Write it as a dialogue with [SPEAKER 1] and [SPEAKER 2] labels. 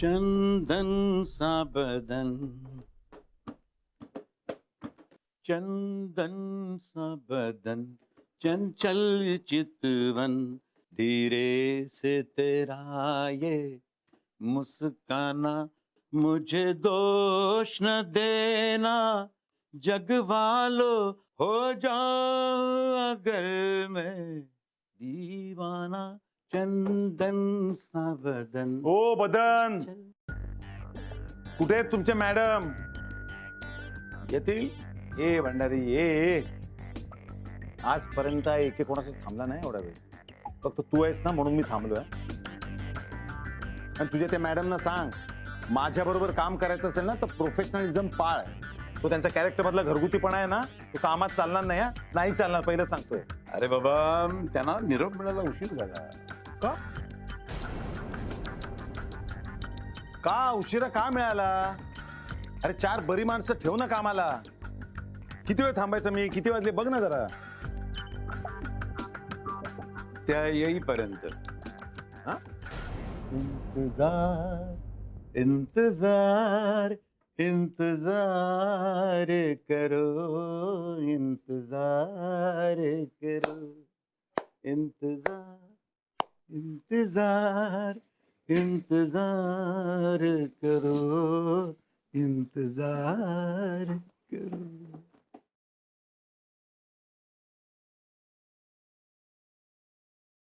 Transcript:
[SPEAKER 1] चंदन सा बदन, चंदन सा बदन, चंचल चितवन, धीरे से तेरा ये मुस्काना, मुझे दोष न देना, जग वालों हो जाओ अगर मैं दीवाना, चंदन सा बदन.
[SPEAKER 2] ओ बदन, कुठे आहेत तुमच्या मॅडम?
[SPEAKER 1] येतील.
[SPEAKER 2] ए भंडारी ए. आजपर्यंत एके कोणाशी थांबला नाही एवढा वेळ. फक्त तू आहेस ना म्हणून मी थांबलोय. आणि तुझ्या त्या मॅडमना सांग, माझ्या बरोबर काम करायचं असेल ना तर प्रोफेशनलिझम पाळ. तो त्यांचा कॅरेक्टर मधला घरगुतीपणा आहे ना, तो कामात चालणार नाही. नाही चालणार, पहिलं सांगतोय.
[SPEAKER 1] अरे बाबा, त्यांना निरोप मिळायला उशीर झाला.
[SPEAKER 2] का? का उशिरा का मिळाला? अरे 4 बरी माणसं ठेव ना कामाला. किती वेळ थांबायचं मी? किती वाजले बघ ना जरा.
[SPEAKER 1] त्या येईपर्यंत.
[SPEAKER 2] हा?
[SPEAKER 1] इंतजार, इंतजार, इंतजार करो, इंतजार करो, इंतजार, इंतजार, इंतजार करो, इंतजार करो.